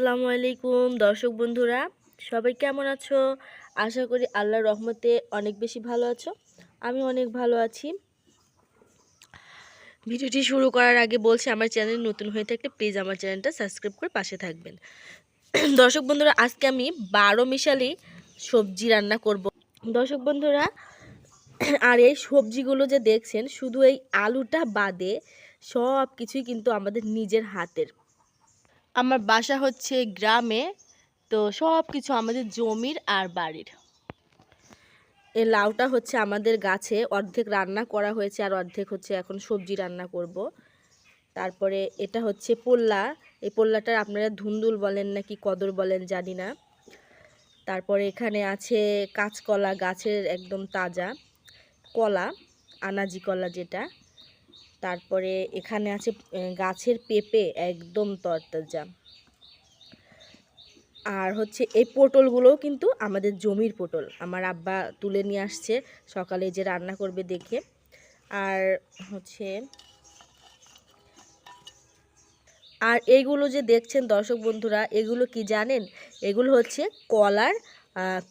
আসসালামু আলাইকুম দর্শক বন্ধুরা, সবাই কেমন আছো? আশা করি আল্লাহর রহমতে অনেক বেশি ভালো আছো। আমি অনেক ভালো আছি। ভিডিওটি শুরু করার আগে বলছি, আমার চ্যানেল নতুন হয়ে থাকলে প্লিজ আমার চ্যানেলটা সাবস্ক্রাইব করে পাশে থাকবেন। দর্শক বন্ধুরা, আজকে আমি 12 মিশালি সবজি রান্না করব। দর্শক বন্ধুরা, আর এই সবজিগুলো যে দেখছেন, শুধু এই আলুটা বাদে সব কিছুই কিন্তু আমাদের নিজের হাতের। আমার বাসা হচ্ছে গ্রামে, তো সব কিছু আমাদের জমির আর বাড়ির। এই লাউটা হচ্ছে আমাদের গাছে, অর্ধেক রান্না করা হয়েছে আর অর্ধেক হচ্ছে এখন সবজি রান্না করব। তারপরে এটা হচ্ছে পোল্লা, এই পোল্লাটার আপনারা ধুন্দুল বলেন নাকি কদর বলেন জানি না। তারপরে এখানে আছে কাঁচকলা, গাছের একদম তাজা কলা, আনাজি কলা যেটা। তারপরে এখানে আছে গাছের পেঁপে, একদম তরতাজা। আর হচ্ছে এই পটলগুলোও কিন্তু আমাদের জমির পটল, আমার আব্বা তুলে নিয়ে আসছে সকালে যে রান্না করবে দেখে। আর হচ্ছে এইগুলো যে দেখছেন দর্শক বন্ধুরা, এগুলো কি জানেন? এগুলো হচ্ছে কলার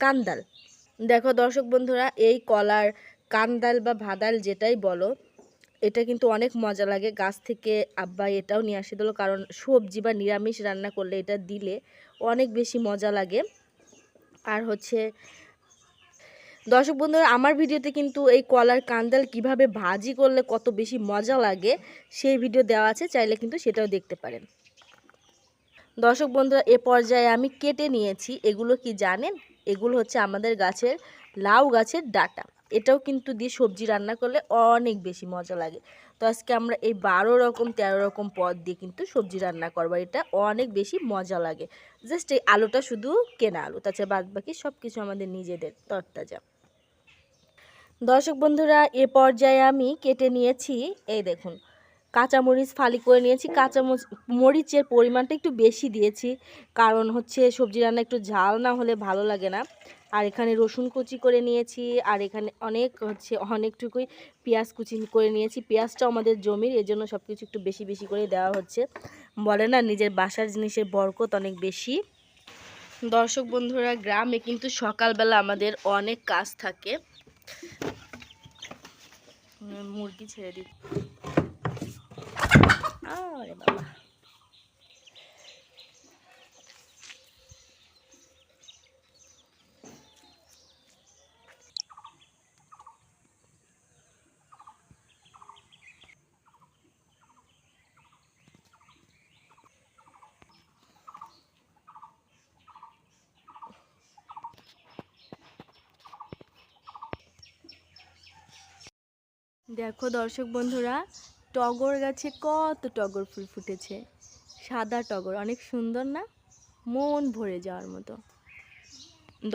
কান্দাল। দেখো দর্শক বন্ধুরা, এই কলার কান্দাল বা ভাদাল যেটাই বলো, এটা কিন্তু অনেক মজা লাগে। গাছ থেকে আব্বা এটাও নিয়ে আসে দিল, কারণ সবজি বা নিরামিষ রান্না করলে এটা দিলে অনেক বেশি মজা লাগে। আর হচ্ছে দর্শক বন্ধুরা, আমার ভিডিওতে কিন্তু এই কলার কান্দাল কিভাবে ভাজি করলে কত বেশি মজা লাগে সেই ভিডিও দেওয়া আছে, চাইলে কিন্তু সেটাও দেখতে পারেন। দর্শক বন্ধুরা, এ পর্যায়ে আমি কেটে নিয়েছি। এগুলো কি জানেন? এগুলো হচ্ছে আমাদের গাছের লাউ গাছের ডাঁটা। এটাও কিন্তু দিয়ে সবজি রান্না করলে অনেক বেশি মজা লাগে। তো আজকে আমরা এই 12 রকম 13 রকম পদ দিয়ে কিন্তু সবজি রান্না করবো। এটা অনেক বেশি মজা লাগে। জাস্ট এই আলুটা শুধু কেনা আলু, তাছাড়া বাদ বাকি সব কিছু আমাদের নিজেদের তরতাজা। দর্শক বন্ধুরা, এ পর্যায়ে আমি কেটে নিয়েছি, এই দেখুন, কাঁচামরিচ ফালি করে নিয়েছি। মরিচের পরিমাণটা একটু বেশি দিয়েছি, কারণ হচ্ছে সবজি রান্না একটু ঝাল না হলে ভালো লাগে না। আর এখানে রসুন কুচি করে নিয়েছি, আর এখানে অনেকটুকুই পেঁয়াজ কুচি করে নিয়েছি। পেঁয়াজটাও আমাদের জমির, এই জন্য সব কিছু একটু বেশি বেশি করে দেওয়া হচ্ছে। বলে না, নিজের বাসার জিনিসের বরকত অনেক বেশি। দর্শক বন্ধুরা, গ্রামে কিন্তু সকালবেলা আমাদের অনেক কাজ থাকে। মুরগি ছেড়ে দিই। আরে বাবা, দেখো দর্শক বন্ধুরা, টগর গাছে কত টগর ফুল ফুটেছে। সাদা টগর, অনেক সুন্দর না? মন ভরে যাওয়ার মতো।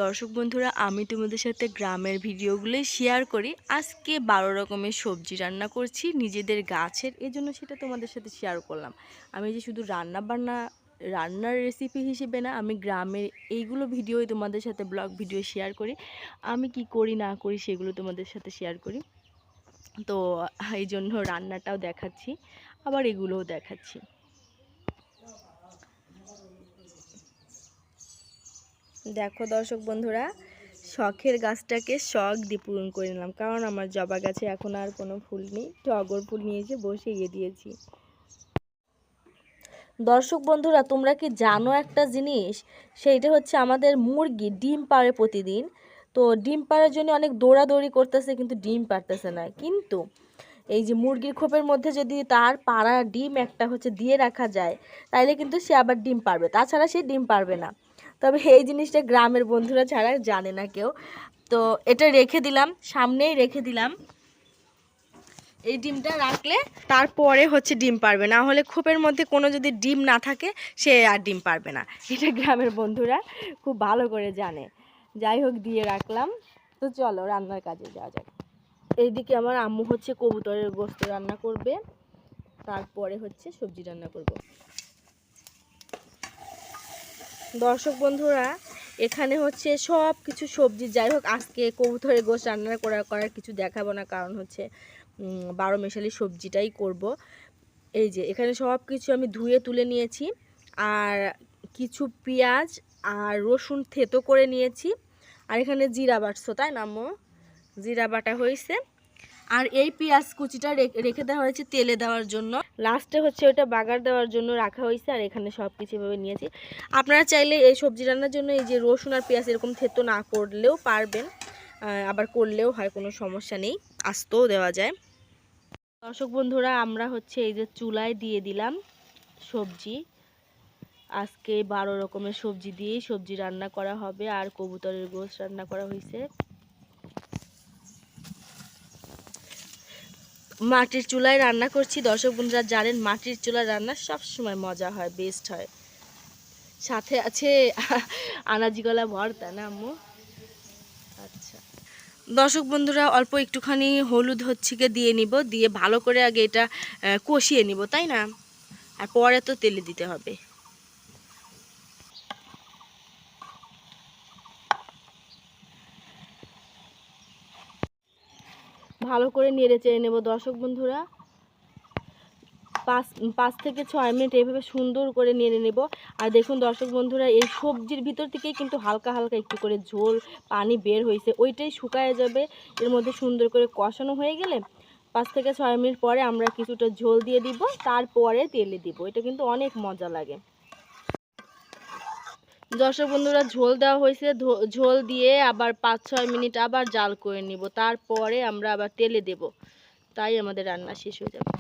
দর্শক বন্ধুরা, আমি তোমাদের সাথে গ্রামের ভিডিওগুলোই শেয়ার করি। আজকে 12 রকমের সবজি রান্না করছি নিজেদের গাছের, এজন্য সেটা তোমাদের সাথে শেয়ার করলাম। আমি যে শুধু রান্নার রেসিপি হিসেবে না, আমি গ্রামের এইগুলো ভিডিওই তোমাদের সাথে ব্লগ ভিডিও শেয়ার করি। আমি কি করি না করি সেগুলো তোমাদের সাথে শেয়ার করি। তো এই জন্য রান্নাটাও দেখাচ্ছি, আবার এগুলোও দেখাচ্ছি। দেখো দর্শক বন্ধুরা, শখের গাছটাকে শখ দিয়ে পূরণ করে নিলাম, কারণ আমার জবা গাছে এখন আর কোনো ফুল নেই। টগর ফুল নিয়ে এসে বসিয়ে দিয়েছি। দর্শক বন্ধুরা, তোমরা কি জানো একটা জিনিস? সেইটা হচ্ছে আমাদের মুরগি ডিম পাড়ে প্রতিদিন। তো ডিম পাড়ার জন্য অনেক দৌড়াদৌড়ি করতেছে, কিন্তু ডিম পারতেছে না। কিন্তু এই যে মুরগির খোপের মধ্যে যদি তার পাড়া ডিম একটা হচ্ছে দিয়ে রাখা যায়, তাইলে কিন্তু সে আবার ডিম পারবে, তাছাড়া সে ডিম পারবে না। তবে এই জিনিসটা গ্রামের বন্ধুরা ছাড়া জানে না কেউ। তো এটা রেখে দিলাম, সামনেই রেখে দিলাম। এই ডিমটা রাখলে তারপরে হচ্ছে ডিম পারবে, না হলে খোপের মধ্যে কোনো যদি ডিম না থাকে সে আর ডিম পারবে না। এটা গ্রামের বন্ধুরা খুব ভালো করে জানে। যাই হোক, দিয়ে রাখলাম। তো চলো রান্নার কাজে যাওয়া যাক। এইদিকে আমার আম্মু হচ্ছে কবুতরের গোশত রান্না করবে, তারপরে হচ্ছে সবজি রান্না করব। দর্শক বন্ধুরা, এখানে হচ্ছে সব কিছু সবজি, যাই হোক আজকে কবুতরের গোশত রান্না করার কিছু দেখাবো না, কারণ হচ্ছে 12 মিশালি সবজিটাই করব। এই যে এখানে সব কিছু আমি ধুয়ে তুলে নিয়েছি। আর কিছু পেঁয়াজ আর রসুন থেতো করে নিয়েছি, আর এখানে জিরা বাটছো তাই না আম্মু? জিরা বাটা হয়েছে, আর এই পেঁয়াজ কুচিটা রেখে দেওয়া হয়েছে তেলে দেওয়ার জন্য, লাস্টে হচ্ছে ওটা বাগার দেওয়ার জন্য রাখা হয়েছে। আর এখানে সব কিছু এভাবে নিয়েছি। আপনারা চাইলে এই সবজি রান্নার জন্য এই যে রসুন আর পেঁয়াজ এরকম থেতো না করলেও পারবেন, আবার করলেও হয়, কোনো সমস্যা নেই, আস্তেও দেওয়া যায়। দর্শক বন্ধুরা, আমরা হচ্ছে এই যে চুলায় দিয়ে দিলাম সবজি। আজকে 12 রকমের সবজি দিয়েই সবজি রান্না করা হবে, আর কবুতরের গোশত রান্না করা হয়েছে। মাটির চুলায় রান্না করছি। দর্শক বন্ধুরা জানেন মাটির চুলায় রান্না সব সময় মজা হয়, বেস্ট হয়। সাথে আছে আনাজি কলা ভর্তা না আম্মু? আচ্ছা দর্শক বন্ধুরা, অল্প একটুখানি হলুদ হচ্ছে দিয়ে নিব, দিয়ে ভালো করে আগে এটা কষিয়ে নিব, তাই না? আর পরে তো তেলে দিতে হবে। ভালো করে নেড়ে চেড়ে নেব দর্শক বন্ধুরা। 5 থেকে 6 মিনিট এইভাবে সুন্দর করে নেড়ে নেব। আর দেখুন দর্শক বন্ধুরা, এই সবজির ভিতর থেকেই কিন্তু হালকা হালকা একটু করে ঝোল পানি বের হয়েছে, ওইটাই শুকায় যাবে। এর মধ্যে সুন্দর করে কষানো হয়ে গেলে 5 থেকে 6 মিনিট পরে আমরা কিছুটা ঝোল দিয়ে দিব, তারপরে তেলে দিব। এটা কিন্তু অনেক মজা লাগে। দর্শক বন্ধুরা, ঝোল দেওয়া হয়েছে, ঝোল দিয়ে আবার 5-6 মিনিট আবার জাল করে নিব, তারপরে আমরা আবার তেলে দেব, তাই আমাদের রান্না শেষ হয়ে যাবে।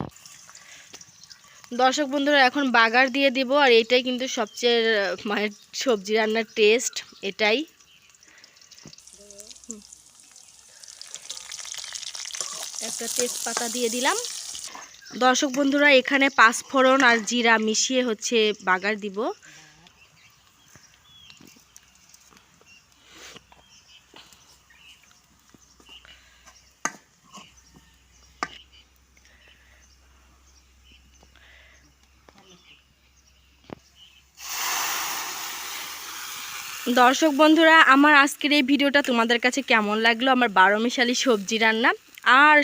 দর্শক বন্ধুরা, এখন বাগার দিয়ে দিব, আর এটাই কিন্তু সবচেয়ে মানে সবজি রান্নার টেস্ট এটাই। একটা তেজপাতা দিয়ে দিলাম। দর্শক বন্ধুরা, এখানে 5 ফোড়ন আর জিরা মিশিয়ে হচ্ছে বাগার দিব। দর্শক বন্ধুরা, আমার আজকের এই ভিডিওটা তোমাদের কাছে কেমন লাগলো? আমার 12 মিশালি সবজি রান্না, আর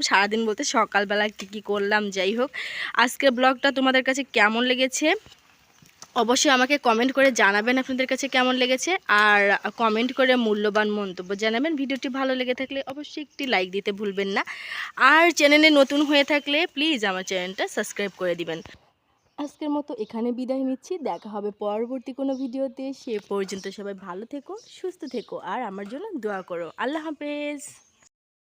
সারাদিন বলতে সকালবেলা কী করলাম, যাই হোক আজকের ব্লগটা তোমাদের কাছে কেমন লেগেছে অবশ্যই আমাকে কমেন্ট করে জানাবেন আপনাদের কাছে কেমন লেগেছে, আর কমেন্ট করে মূল্যবান মন্তব্য জানাবেন। ভিডিওটি ভালো লেগে থাকলে অবশ্যই একটি লাইক দিতে ভুলবেন না, আর চ্যানেলে নতুন হয়ে থাকলে প্লিজ আমার চ্যানেলটা সাবস্ক্রাইব করে দিবেন। আজকের মতো এখানে বিদায় নিচ্ছি, দেখা হবে পরবর্তী কোনো ভিডিওতে। সে পর্যন্ত সবাই ভালো থেকো, সুস্থ থেকো, আর আমার জন্য দোয়া করো। আল্লাহ হাফেজ।